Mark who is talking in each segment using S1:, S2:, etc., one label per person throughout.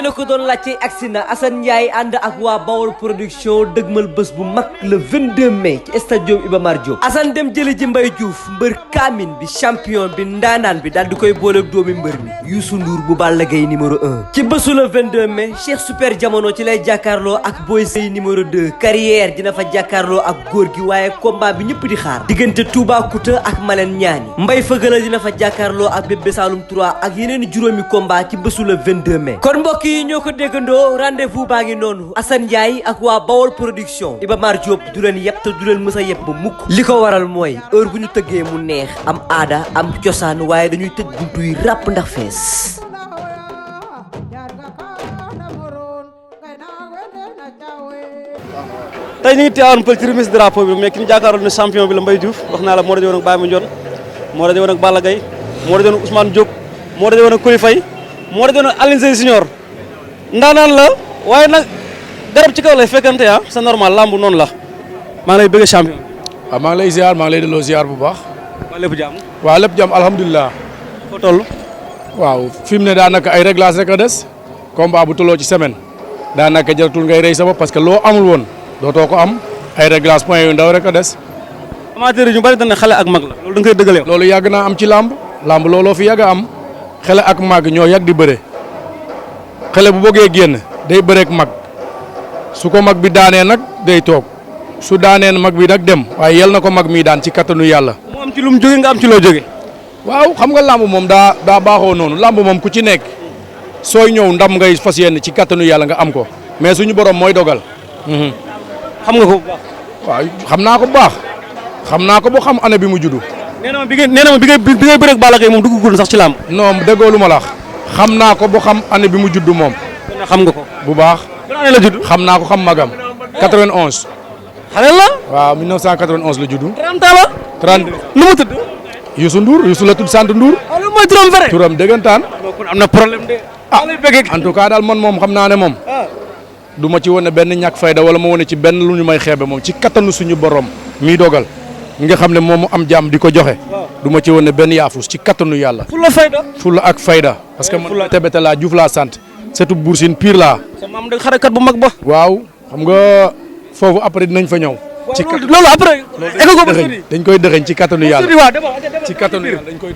S1: la ko doon laajte agsi na Assane Ndiaye ànd ak waa Bawol production dëgmal bés bu mag le 22 mai ci stade Iba Mar Diop Assane dem jëli ji Mbaye Diouf mbër kaamin bi champion bi ndaanaan bi daal di koy booleeg doomi mbër mi Youssou Ndour bu Balla Gaye numéro 1 ci bésu le 22 mai Cheikh Super Jamono ci lay jàkkaarloo ak Boy Sey numéro 2 carrière dina fa jàkkaarloo ak góor gi waaye combat bi ñëpp di xaar diggante Toubacouta ak Malen Ñaani Mbay Fëgala dina fa jàkkaarloo ak Bébé Saloum 3 ak yeneen juróomi combat ci bésu le 22 mai kon mbokk yi ñoo ko déggandoo rendez-vous baa ngi noonu Assane Ndiaye ak waa Bawol production Iba Mar Diop du leen yeb te du leen mës a yeb ba mukk li ko waral mooy heure bu ñu tëggee mu neex am aada am cosaan waaye dañuy tëj buntu yi ràpp ndax fees
S2: tey ñu ngi teewoon pël ci remise drapeau bi mais ki ñu jàkkaarloo ne champion bi la Mbaye Diouf wax naa la moo daje woon ak Baye Mandione moo daje woon ak Balla Gaye moo daje woon ak Ousmane Diop moo daje woon ak Coly Faye moo daje woon ak Alioune Seye Junior ndaanaan la waaye nag garab ci kaw lay fekkante ah c'est normal lamb noonu la maa ngi lay bëgg champion
S3: waaw maa ngi lay ziar maa ngi lay delloo ziar bu baax
S2: waa lépp jàmm
S3: waaw lépp jàmm alhamdulilah
S2: foo toll
S3: waaw fi mu ne daanaka ay réglage rek a des combat bu tolloo ci semaine daanaka jaratul ngay rey sa bopp parce que loo amul woon dootoo ko am ay réglage point yu ndaw rek a des
S2: amateur yi ñu bari dañ ne xale ak mag la loolu da nga koy dëggal yow
S3: loolu yàgg naa am ci làmb looloo fi yàgg a am xale ak mag ñoo yàgg di bëre xale bu bëggee génn day bëreek mag su ko mag bi daanee nag day toog su daanee mag bi nag dem waaye yel na ko mag mi daan ci kattanu yàlla
S2: mu am ci lu mu jóge nga am ci loo jóge
S3: waaw xam nga làmb moom daa baaxoo noonu làmb moom ku ci nekk sooy ñëw ndam ngay fas yéene ci kattanu yàlla nga am ko mais suñu borom mooy dogal.
S2: xam nga ko bu baax.
S3: waaw xam naa ko bu baax xam naa ko bu xam année bi mu juddu.
S2: nee na ma bi ngay bëreeg Balla Gaye moom duggagul sax ci làmb.
S3: non déggoo lu ma la wax xam naa ko bu xam année bi mu juddu moom.
S2: xam nga ko
S3: bu baax.
S2: ban année la judd.
S3: xam naa ko xam magam. 91.
S2: xale la.
S3: waaw 1991 la juddu.
S2: 30 ans la.
S3: 32.
S2: nu mu tudd.
S3: Youssou Ndour Youssou la tudd sant Ndour.
S2: waaw loolu mooy turam vrai.
S3: turam dëggantaan.
S2: kon am na problème de.
S3: en tout cas daal man moom xam naa ne moom. du ma ci wane benn ñàkk fayda wala ma wane ci benn lu ñu may xeebe moom ci kattanu suñu borom miy dogal nga xam ne moom mu am jàmm di ko joxe. du ma ci wane benn yaafus ci kattanu yàlla.
S2: fulla fayda.
S3: fulla ak fayda. parce que man tebete laa Diouf laa sant. surtout Bour Sine pire laa.
S2: sa maam dëgg xarekat bu mag ba.
S3: waaw xam nga foofu après dinañ fa ñëw.
S2: ci loolu après.
S3: dañ koy dëxëñ ci kattanu yàlla. ci kattanu yàlla dañ koy.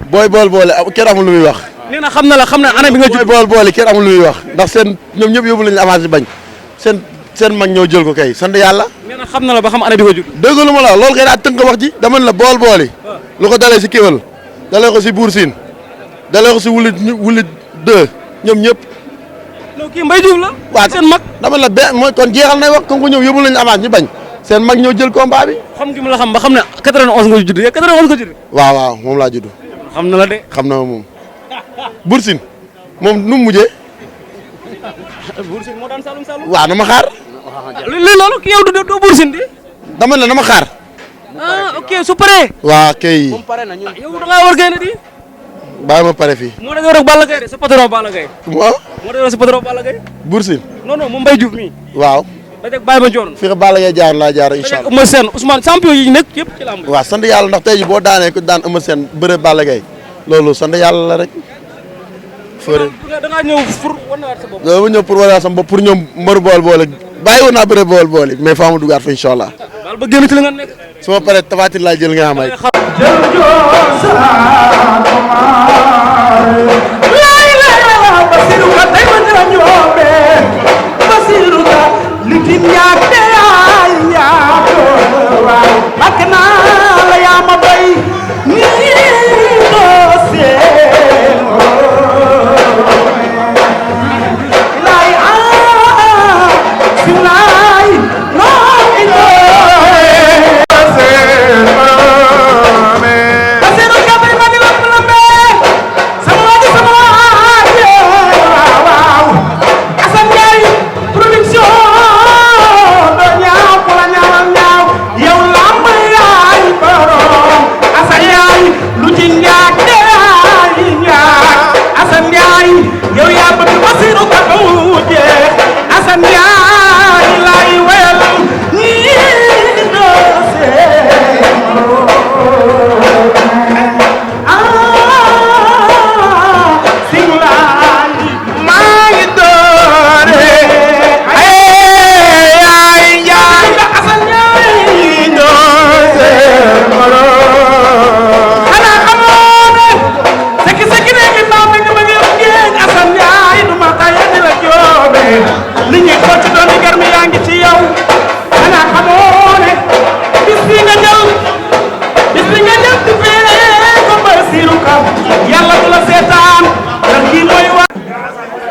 S4: booy boole kenn amul lu muy wax.
S2: nee na xam na la xam na année bi nga judd.
S4: booy boole kenn amul lu muy wax ndax seen ñoom ñëpp yóbbu lañu avance bañ seen mag ñoo jël ko kay sant yàlla.
S2: nee na xam na la ba xam année bi nga judd.
S4: dëgg lu ma la loolu kay daa tënk wax ji dama la bool lu ko dalee si Kéwél dalee ko si Bour Sine dalee ko si wuli 2 ñoom ñëpp.
S2: non kii Mbaye Diouf la.
S4: waaw
S2: seen mag
S4: dama la benn mooy kon jeexal nay wax kon ko ñëw yóbbu lañu avance ñu bañ seen mag ñoo jël combat bi.
S2: xam nga la xam ba xam ne 91 nga judd yow 91 nga judd.
S4: waaw moom laa judd.
S2: xam na la de.
S4: xam na moom Bour Sine moom nu mu mujjee.
S2: Bour Sine moo daan Saloum Saloum.
S4: waaw na ma xaar.
S2: li loolu yow doo Bour Sine di.
S4: dama la na ma xaar.
S2: ok su paree.
S4: waa kay.
S2: yow da ngaa war gaynde di.
S4: bàyyi ma pare fii.
S2: moo dañoo rek Balla Gaye de sa patron Balla Gaye.
S4: waaw.
S2: moo dañoo sa patron Balla Gaye.
S4: Bour Sine.
S2: non moom Mbaye Diouf mii.
S4: waaw.
S2: dajeeg Baye Mandione.
S4: fi nga Balla Gaye jaar laa jaar incha allah.
S2: Eumeu Sène Ousmane champion yi nekk yëpp ci lamb.
S4: waaw sant yàlla ndax tey jii boo daanee ko daan Eumeu Sène bëre Balla Gaye loolu sant yàlla la rek. fële
S2: da ngaa ñëw pour wane sa bopp.
S4: loolu ma ñëw pour wane sa bopp pour ñoom mbëru bool bàyyi woon naa bëre bool mais faa ma dugaat fa incha allah.
S2: daal ba génn ci li nga nekk.
S4: su ma paree tafaati laa jël nga xam ay.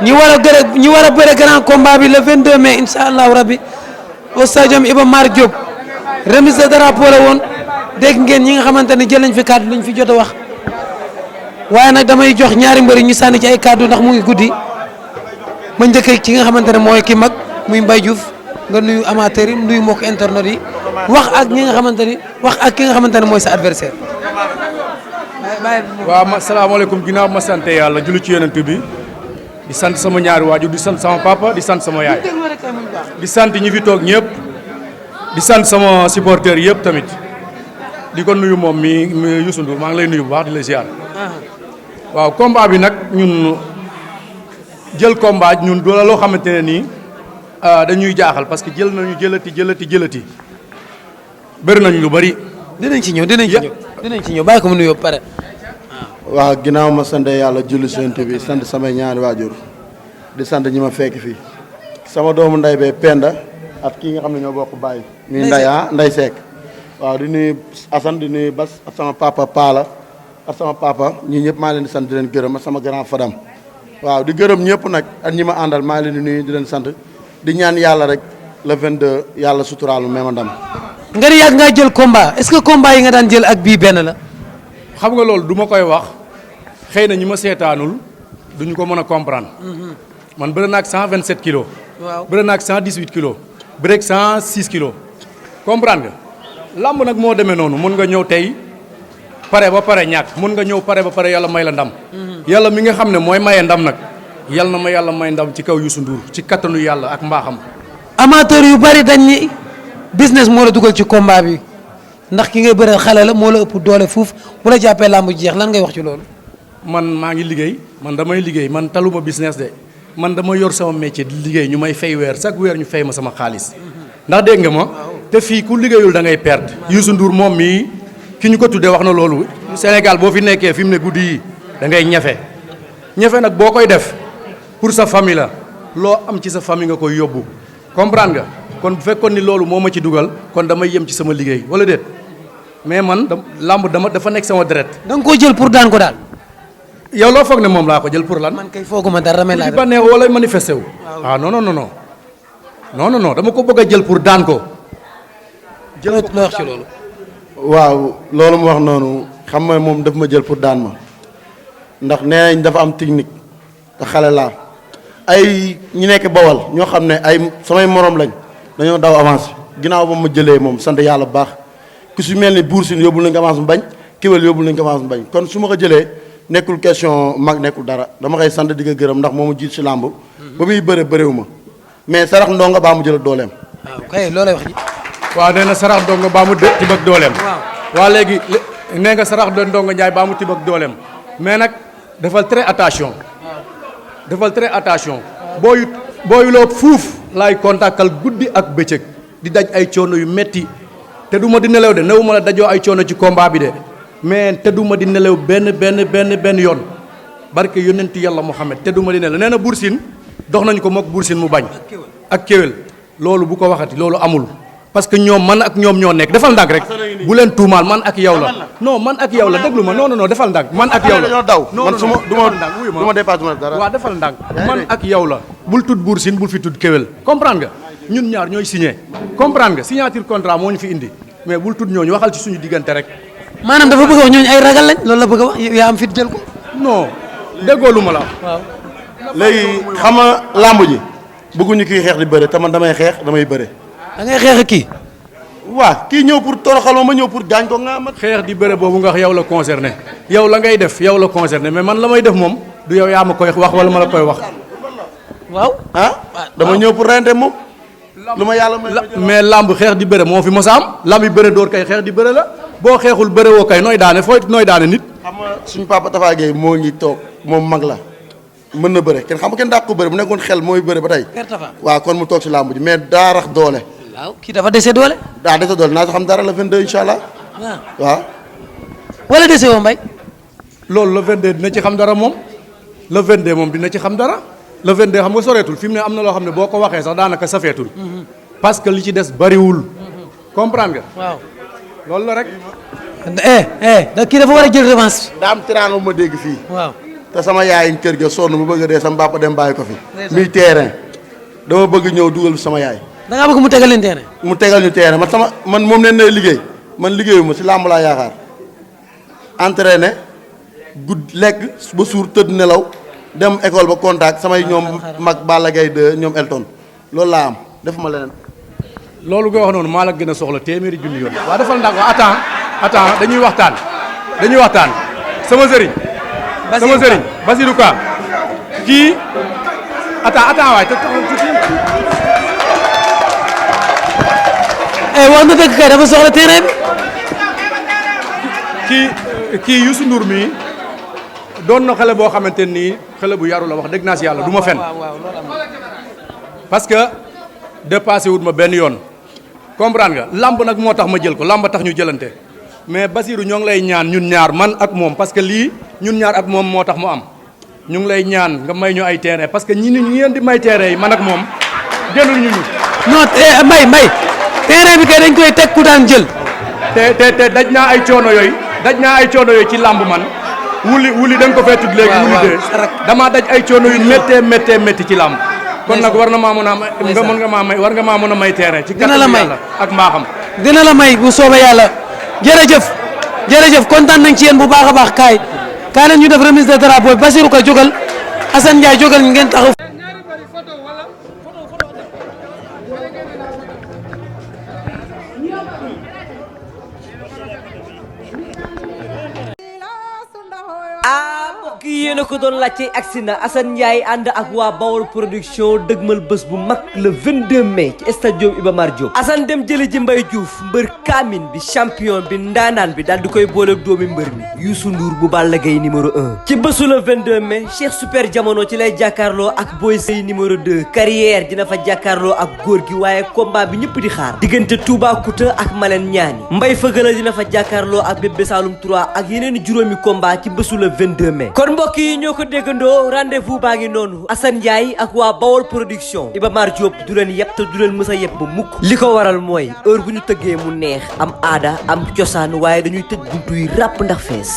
S5: ñi war a bëre grand combat bi le 22 mai incha allahu rabbi au stadium Iba Mar Diop remise de drapeau la woon dégg ngeen ñi nga xamante ne jël nañ fi kàddu luñ fi jot a wax waaye nag damay jox ñaari mbëri ñu sànni ci ay kàddu ndax mu ngi guddi ma njëkkee ci nga xamante ne mooy ki mag muy Mbaye Diouf nga nuyu amateur yi nuyu mbokk internet yi wax ak ñi nga xamante ni wax ak ki nga xamante ne mooy sa adversaire.
S3: waaw salaamaaleykum ginnaaw ma sant yàlla julli ci yonent bi di sant sama ñaari waajur di sant sama papa di sant sama yaay di sant ñi fi toog ñëpp di sant sama supporteur yëpp tamit di ko nuyu moom mi Youssou Ndour maa ngi lay nuyu bu baax di la ziar. waaw combat bi nag ñun jël combat ñun du la loo xamante ne nii dañuy jaaxal parce que jël nañu jëlati bëri nañ lu bëri.
S5: dinañ ci ñëw bàyyi ko mu nuyoo pare.
S4: waaw ginnaaw ma sant yàlla julli sant bi sant samay ñaari waajur di sant ñi ma fekk fii sama doomu nday bee Penda ak kii nga xam ne ñoo bokk bàyyi. muy nday Seck waaw di nuyu Assane di nuyu Bas ak sama papa Paala ak sama papa ñii ñëpp maa leen di sant di leen gërëm ak sama grand Fadam waaw di gërëm ñëpp nag ak ñi ma àndal maa leen di nuyu di leen sant di ñaan yàlla rek le 22 yàlla suturaalu même ndam.
S5: nga ni yàgg ngaa jël combat est-ce que combat yi nga daan jël ak bii benn la.
S3: xam nga loolu du ma koy wax xëy na ñi ma seetaanul duñu ko mën a comprendre. man bëri naa ak 127 kilos.
S5: waaw
S3: bëri naa ak 118 kilos. bëri ak 106 kilos. comprendre nga lamb nag moo demee noonu mën nga ñëw tey pare ba pare ñàkk mën nga ñëw pare ba pare yàlla may la ndam. yàlla mi nga xam ne mooy maye ndam nag yàlla na ma yàlla may ndam ci kaw Youssou Ndour ci kattanu yàlla ak mbaaxam.
S5: amateur yu bari dañ ni business moo la dugal ci combat bi ndax ki ngay bëreel xale la moo la ëpp doole fuuf bu la jàppee làmb ji jeex lan ngay wax ci loolu.
S3: man maa ngi liggéey man damay liggéey man taluma business de man dama yor sama métier di liggéey ñu may fay weer chaque weer ñu fay ma sama xaalis ndax dégg nga ma te fii ku liggéeyul da ngay perdre. Youssou Ndour moom mii ki ñu ko tuddee wax na loolu Sénégal boo fi nekkee fi mu ne guddi yi da ngay ñafe nag boo koy def pour sa famille la loo am ci sa famille nga koy yóbbu comprendre nga. kon bu fekkoon ni loolu moo ma ci dugal kon damay yem ci sama liggéey wala déet mais man lamb dafa nekk sama deret.
S5: da nga koo jël pour daan ko daal.
S3: yow loo foog ne moom laa ko jël pour lan.
S5: man kay fooguma dara damay laaj.
S3: ci bànneex wala manifesté wu. ah non dama ko bëgg a jël pour daan ko.
S5: jël ko loo wax ci loolu.
S4: waaw loolu mu wax noonu xam nga moom daf ma jël pour daan ma ndax nee nañ dafa am technique te xale laa ay ñu nekk Bawal ñoo xam ne ay samay morom lañ. dañoo daw avance ginnaaw ba ma jëlee moom sant yàlla bu baax ku si mel ni Bour Sine yóbbul nañ ko avance mu bañ Kéwél yóbbul nañ ko avance mu bañ kon su ma ko jëlee nekkul question mag nekkul dara dama koy sant di ko gërëm ndax moo ma jiit si làmb ba muy bëréewu ma mais sarax ndongo baa mu jël dooleem.
S5: waaw kay loolay wax ji.
S3: waaw nee na sarax ndongo baa mu tib ak dooleem. waaw léegi nee nga sarax ndongo Njaay baa mu tib ak dooleem mais nag defal très attention. booyuloo fuuf laay kontakal guddi ak bëccëg di daj ay coono yu metti te du ma di nelaw de néew ma la dajoo ay coono ci combat bi de mais te du ma di nelaw benn yoon barke yonentu yàlla Muhammad te du ma di nelaw nee na Bour Sine dox nañ ko mook Bour Sine mu bañ ak Kéwél loolu bu ko waxati loolu amul parce que ñoom man ak ñoom ñoo nekk defal ndànk rek bu leen tuumaal man ak yow la non man ak yow la déglu ma non defal ndànk man ak yow la
S4: dañoo daw man su ma du ma dépassé dara
S3: waaw defal ndànk man ak yow la bul tudd Bour Sine bul fi tudd Kéwél comprendre nga ñun ñaar ñooy signé comprendre nga signature contrat moo ñu fi indi mais bul tudd ñooñu waxal ci suñu diggante rek
S5: maanaam dafa bëgg a wax ñooñu ay ragal lañ loolu la bëgg a wax yaa am fit jël ko.
S3: non déggoo lu ma la
S5: waaw
S4: léegi xam nga làmb ji bëgguñu kii xeex di bëre te man damay xeex damay bëre.
S5: da ngay xeex ak kii.
S4: waa kii ñëw pour toroxal ma ñëw pour gaañ ko nga ma.
S3: xeex di bëre boobu nga wax yow la concerné yow la ngay def yow la concerné mais man la may def moom du yow yaa ma koy wax wala ma la koy wax.
S5: waaw
S4: dama ñëw pour rente moom. lu ma yàlla
S3: mais lamb xeex di bëre moo fi mos a am lamb yi bëre door kay xeex di bëre la boo xeexul bëre woo kay nooy daane nit.
S4: xam nga suñu papa Tafa Gueye moo ngi toog moom mag la mën na bëre kenn xam nga kenn dàq ko bëre bu nekkoon xel mooy bëre ba tey. waaw kon mu toog si lamb ji mais daa rax doole.
S5: waaw kii dafa dese doole.
S4: daa dese doole naa si xam dara le 22 incha allah. waaw.
S5: wala dese woo Mbaye.
S3: loolu le 22 dina ci xam dara moom le 22 moom dina ci xam dara le 22 xam nga soreetul fi mu ne am na loo xam ne boo ko waxee sax daanaka safeetul. parce que li ci des bariwul. comprendre nga.
S5: waaw
S3: loolu la rek.
S5: da kii dafa war a jël revanche.
S4: daa am tiraan bu ma dégg fii.
S5: waaw
S4: te sama yaay kër ga sonn mu bëgg a dee sama papa dem bàyyi ko fi. muy terrain dama bëgg ñëw dugal sama yaay.
S5: da ngaa bëgg mu tegal leen terrain.
S4: mu tegal ñu terrain man moom leen nay liggéey man liggéeyuma si làmb laa yaakaar entraîné gudd lekk ba suur tëdd nelaw dem école ba contact samay ñoom mag Balla Gaye 2 ñoom Elton loolu laa am defuma leneen.
S3: loolu nga wax noonu maa la gën a soxla téeméeri junni yoon. waaw defal ndax wa attends dañuy waxtaan sama sëriñ. Basirou Ka kii attends waay
S5: wax na dëgg kay dafa soxla terrain bi.
S3: kii Youssou Ndour mii doon na xale boo xamante nii xale bu yaru la wax dëgg naa si yàlla du ma fen parce que dépassé wut ma benn yoon comprendre nga lamb nag moo tax ma jël ko lamb tax ñu jëlante mais Basirou ñoo ngi lay ñaan ñun ñaar man ak moom parce que lii ñun ñaar ak moom moo tax mu am ñu ngi lay ñaan nga may ñu ay terrain parce que ñi ngeen di may terrain yi man ak moom jëlul ñu
S5: non may terrain bi kay dañ koy teg ku daan jël.
S3: te daj naa ay coono yooyu ci lamb man wuli da nga ko fee tudd léegi wuli de damaa daj ay coono yu méttee ci lamb kon nag war na maa mën a war nga maa mën a may terrain ci
S5: dina la may
S3: ak mbaaxam
S5: dina la may bu soobee yàlla jërëjëf kontaan nañ ci yéen bu baax a baax kaay leen ñu def remise de drapeau Basirou Ka jógal Assane Ndiaye jógal ngeen taxaw.
S1: mbokk yi yéen a ko doon laajte agsi na Assane Ndiaye ànd ak waa Bawol production dëgmal bés bu mag le 22 mai ci stade Iba Mar Diop Assane dem jële ji Mbaye Diouf mbër kaamin bi champion bi ndaanaan bi daal di koy booleeg doomi mbër mi Youssou Ndour bu Balla Gaye numéro 1 ci bésu le 22 mai Cheikh Super Jamono ci lay jàkkaarloo ak Boy Sey numéro 2 carrière dina fa jàkkaarloo ak góor gi waaye combat bi ñëpp di xaar diggante Toubacouta ak Malen Ñaani Mbay Fëgala dina fa jàkkaarloo ak Bébé Saloum 3 ak yeneen juróomi combat ci bésu le 22 mai kon mbokk yi ñoo ko déggandoo rendez-vous baa ngi noonu Assane Ndiaye ak waa Bawol production Iba Mar Diop du leen yeb te du leen mës a yeb ba mukk li ko waral mooy heure bu ñu tëggee mu neex am aada am cosaan waaye dañuy tëj buntu yi ràpp ndax fees